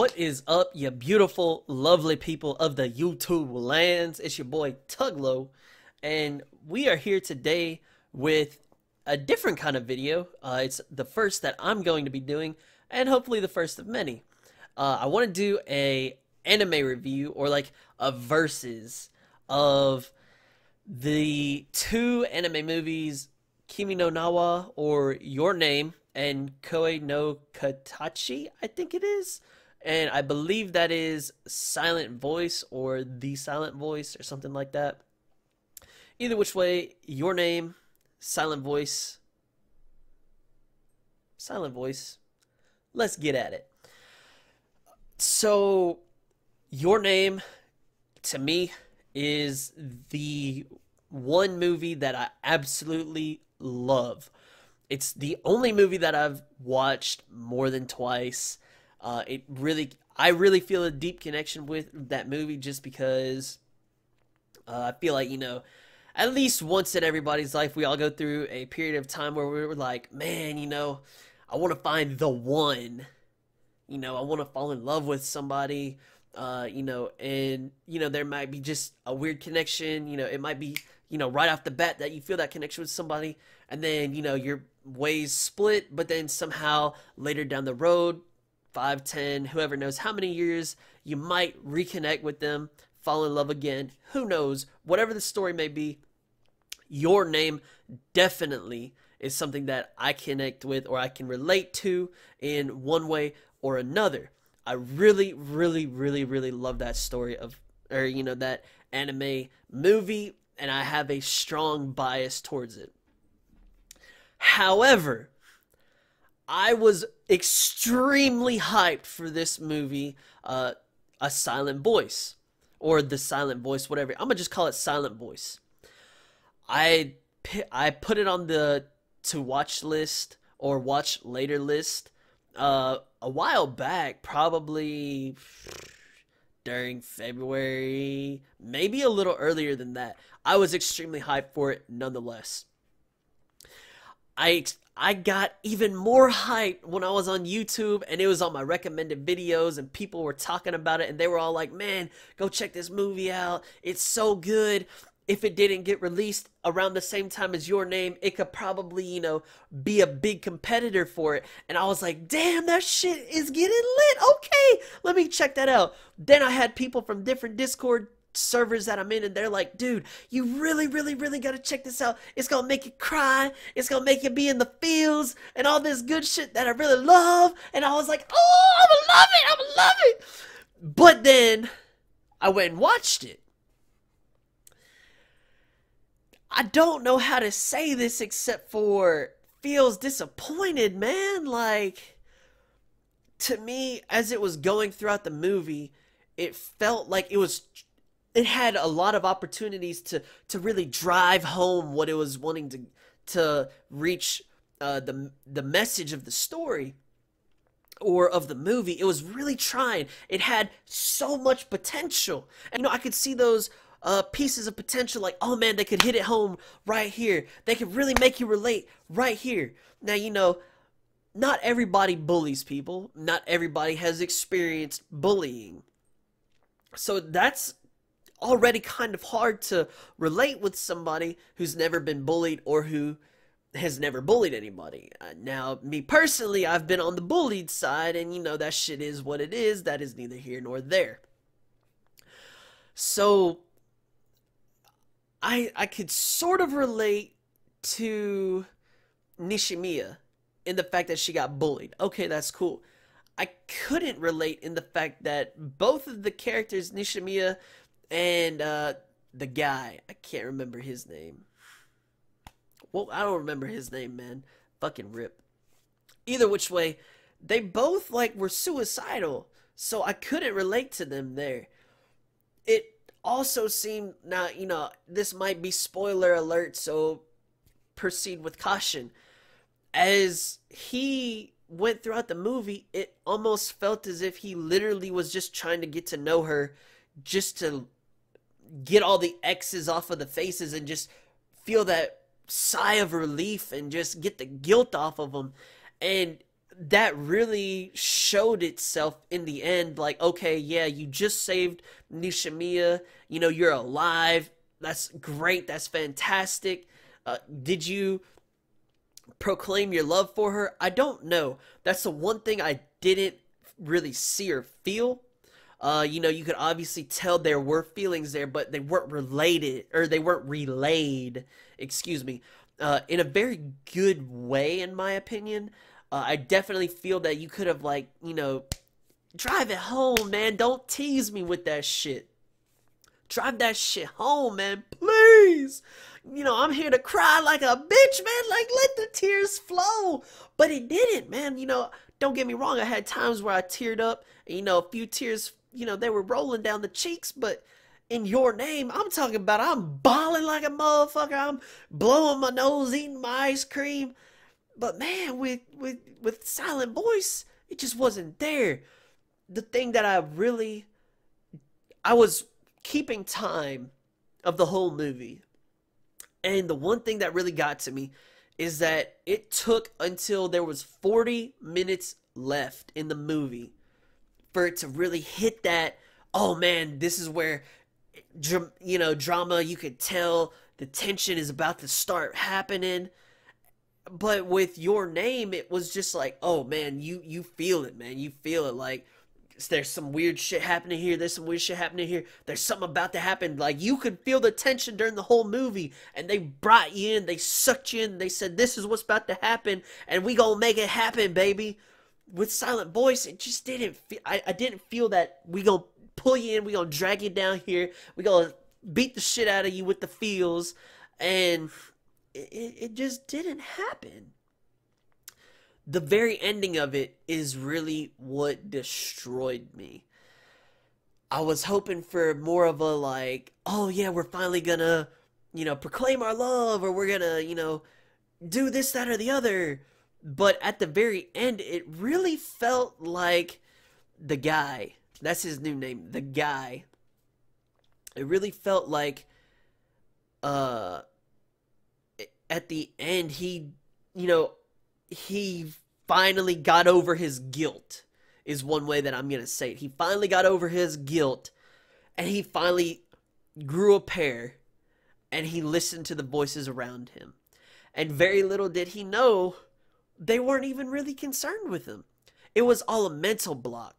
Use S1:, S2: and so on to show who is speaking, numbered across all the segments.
S1: What is up, you beautiful, lovely people of the YouTube lands? It's your boy Tuglo, and we are here today with a different kind of video. It's the first that I'm going to be doing, and hopefully the first of many. I want to do a anime review, or like a versus of the two anime movies, Kimi no Nawa, or Your Name, and Koe no Katachi, I think it is. And I believe that is Silent Voice or The Silent Voice or something like that. Either which way, Your Name, Silent Voice. Silent Voice. Let's get at it. So, Your Name, to me, is the one movie that I absolutely love. It's the only movie that I've watched more than twice. I really feel a deep connection with that movie just because I feel like, at least once in everybody's life, we all go through a period of time where we were like, man, I want to find the one. I want to fall in love with somebody, and, there might be just a weird connection. It might be, right off the bat that you feel that connection with somebody, and then, your ways split, but then somehow later down the road, 5, 10, whoever knows how many years, you might reconnect with them, fall in love again, who knows, whatever the story may be. Your Name definitely is something that I connect with or I can relate to in one way or another. I really, really, really, really love that story that anime movie, and I have a strong bias towards it. However, I was extremely hyped for this movie, A Silent Voice, or The Silent Voice, whatever. I'm gonna just call it Silent Voice. I put it on the to watch list or watch later list a while back, probably during February, maybe a little earlier than that. I was extremely hyped for it nonetheless. I got even more hyped when I was on YouTube and it was on my recommended videos and people were talking about it and they were all like, man, go check this movie out. It's so good. If it didn't get released around the same time as Your Name, it could probably, be a big competitor for it. And I was like, damn, that shit is getting lit. Okay, let me check that out. Then I had people from different Discord servers that I'm in, and they're like, dude, you really, really, really gotta check this out. It's gonna make you cry. It's gonna make you be in the feels and all this good shit that I really love. And I was like, oh, I'm gonna love it. I'm gonna love it. But then I went and watched it. I don't know how to say this except for feels disappointed, man. Like, to me, as it was going throughout the movie, it felt like it had a lot of opportunities to really drive home what it was wanting to reach, the message of the story or of the movie. It was really trying. It had so much potential. And I could see those pieces of potential, like, oh man, they could hit it home right here. They could really make you relate right here. Now, not everybody bullies people. Not everybody has experienced bullying. So that's already kind of hard to relate with somebody who's never been bullied or who has never bullied anybody. Now, me personally, I've been on the bullied side, and that shit is what it is. That is neither here nor there. So I could sort of relate to Nishimiya in the fact that she got bullied. Okay, that's cool. I couldn't relate in the fact that both of the characters, Nishimiya and the guy, I can't remember his name. Well, I don't remember his name, man. Fucking rip. Either which way, they both were suicidal, so I couldn't relate to them there. It also seemed, now, this might be spoiler alert, so proceed with caution. As he went throughout the movie, it almost felt as if he literally was just trying to get to know her, just to get all the X's off of the faces and just feel that sigh of relief and just get the guilt off of them. And that really showed itself in the end. Like, okay, yeah, you just saved Nishimiya. You know, you're alive. That's great. That's fantastic. Did you proclaim your love for her? I don't know. That's the one thing I didn't really see or feel. You know, you could obviously tell there were feelings there, but they weren't related, or they weren't relayed, excuse me, in a very good way, in my opinion. I definitely feel that you could have, like, you know, drive it home, man. Don't tease me with that shit. Drive that shit home, man, please. You know, I'm here to cry like a bitch, man. Like, let the tears flow. But it didn't, man. You know, don't get me wrong. I had times where I teared up. And, you know, a few tears, you know, they were rolling down the cheeks. But in Your Name, I'm talking about I'm bawling like a motherfucker. I'm blowing my nose, eating my ice cream. But, man, with Silent Voice, it just wasn't there. The thing that I was keeping time of the whole movie. And the one thing that really got to me is that it took until there was 40 minutes left in the movie for it to really hit that, oh man, this is where, you know, drama, you could tell the tension is about to start happening. But with Your Name, it was just like, oh man, you feel it, man. You feel it. Like, there's some weird shit happening here. There's some weird shit happening here. There's something about to happen. Like, you could feel the tension during the whole movie. And they brought you in. They sucked you in. They said, this is what's about to happen. And we gonna make it happen, baby. With Silent Voice, it just didn't feel... I didn't feel that we gonna pull you in. We gonna drag you down here. We gonna beat the shit out of you with the feels. And it just didn't happen. The very ending of it is really what destroyed me. I was hoping for more of a, like, oh yeah, we're finally gonna, you know, proclaim our love, or we're gonna, you know, do this, that, or the other. But at the very end, it really felt like the guy, that's his new name, the guy. It really felt like, at the end, he, you know, he finally got over his guilt, is one way that I'm going to say it. He finally got over his guilt, and he finally grew a pair, and he listened to the voices around him. And very little did he know, they weren't even really concerned with him. It was all a mental block.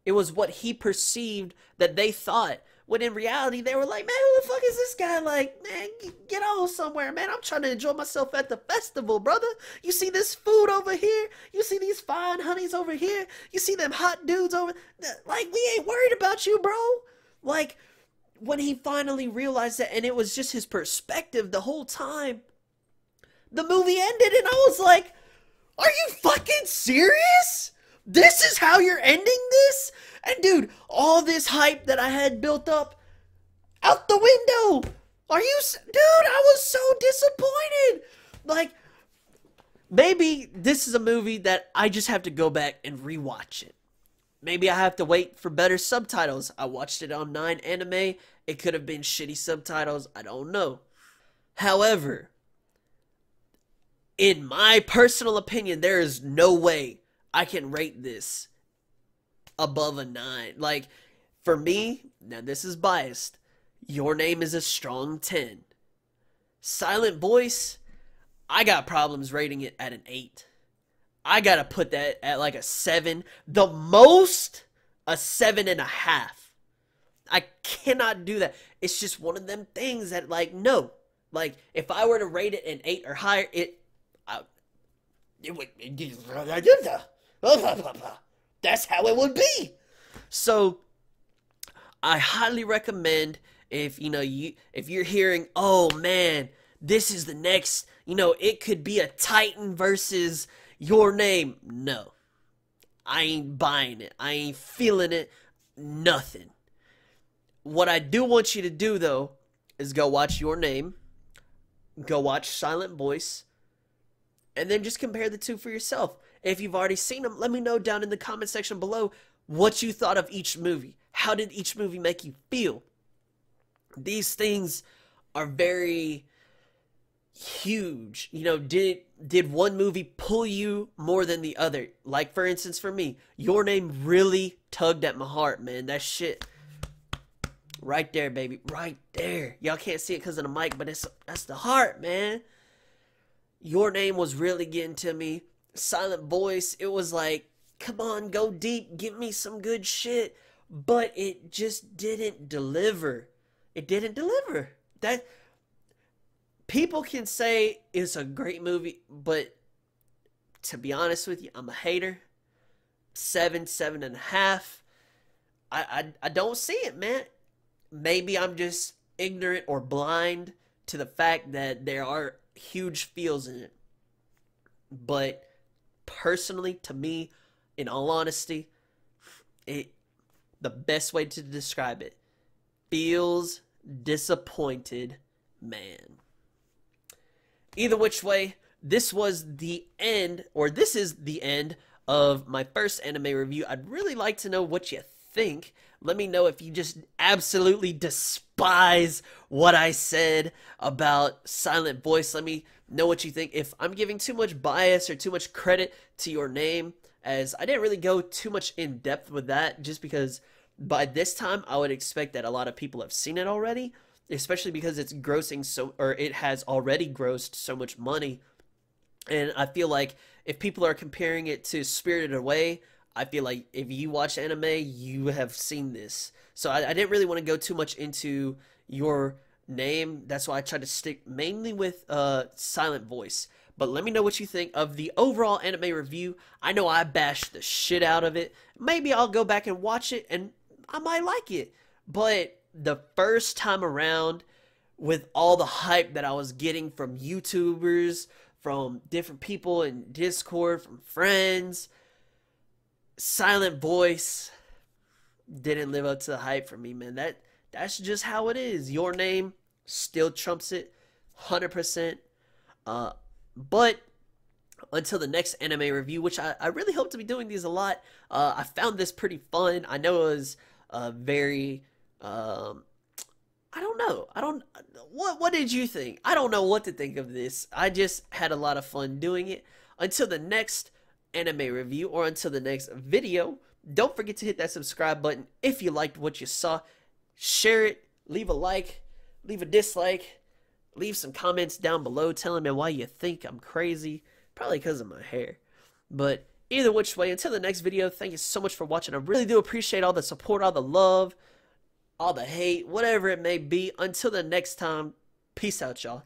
S1: It was what he perceived that they thought, when in reality, they were like, man, who the fuck is this guy? Like, man, get on somewhere, man. I'm trying to enjoy myself at the festival, brother. You see this food over here? You see these fine honeys over here? You see them hot dudes over... Like, we ain't worried about you, bro. Like, when he finally realized that, and it was just his perspective the whole time, the movie ended, and I was like, are you fucking serious? This is how you're ending this? And dude, all this hype that I had built up, out the window. Are you... Dude, I was so disappointed. Like, maybe this is a movie that I just have to go back and rewatch it. Maybe I have to wait for better subtitles. I watched it on 9 Anime. It could have been shitty subtitles. I don't know. However, in my personal opinion, there is no way I can rate this above a 9. Like, for me, now this is biased, Your Name is a strong 10. Silent Voice, I got problems rating it at an 8. I gotta put that at like a 7. The most, a 7.5. I cannot do that. It's just one of them things that, like, no. Like, if I were to rate it an 8 or higher, it would... That's how it would be. So I highly recommend, if you know, if you're hearing, oh man, this is the next, you know, it could be a Titan versus Your Name. No. I ain't buying it. I ain't feeling it. Nothing. What I do want you to do though is go watch Your Name, go watch Silent Voice, and then just compare the two for yourself. If you've already seen them, let me know down in the comment section below what you thought of each movie. How did each movie make you feel? These things are very, huge? You know, did one movie pull you more than the other? Like, for instance, for me, Your Name really tugged at my heart, man. That shit right there, baby, right there. Y'all can't see it because of the mic, but that's the heart, man. Your Name was really getting to me. Silent Voice, it was like, come on, go deep, give me some good shit. But it just didn't deliver. It didn't deliver. That people can say it's a great movie, but to be honest with you, I'm a hater. 7.5. I don't see it, man. Maybe I'm just ignorant or blind to the fact that there are huge feels in it. But personally, to me, in all honesty, the best way to describe it, feels disappointed man. Either which way, this was the end, or this is the end of my first anime review. I'd really like to know what you think. Let me know if you just absolutely despise what I said about Silent Voice. Let me know what you think. If I'm giving too much bias or too much credit to Your Name, as I didn't really go too much in depth with that, just because by this time I would expect that a lot of people have seen it already, especially because it's grossing so, or it has already grossed so much money. And I feel like if people are comparing it to Spirited Away, I feel like if you watch anime, you have seen this. So I didn't really want to go too much into Your Name. That's why I tried to stick mainly with Silent Voice. But let me know what you think of the overall anime review. I know I bashed the shit out of it. Maybe I'll go back and watch it and I might like it. But the first time around, with all the hype that I was getting from YouTubers, from different people in Discord, from friends, Silent Voice didn't live up to the hype for me, man. That's just how it is. Your Name still trumps it 100%. But until the next anime review, which I really hope to be doing these a lot, I found this pretty fun. I know it was very, I don't know. What did you think? I don't know what to think of this. I just had a lot of fun doing it. Until the next anime review, or until the next video, don't forget to hit that subscribe button if you liked what you saw. Share it, leave a like, leave a dislike, leave some comments down below telling me why you think I'm crazy. Probably because of my hair. But either which way, until the next video, thank you so much for watching. I really do appreciate all the support, all the love, all the hate, whatever it may be. Until the next time, peace out, y'all.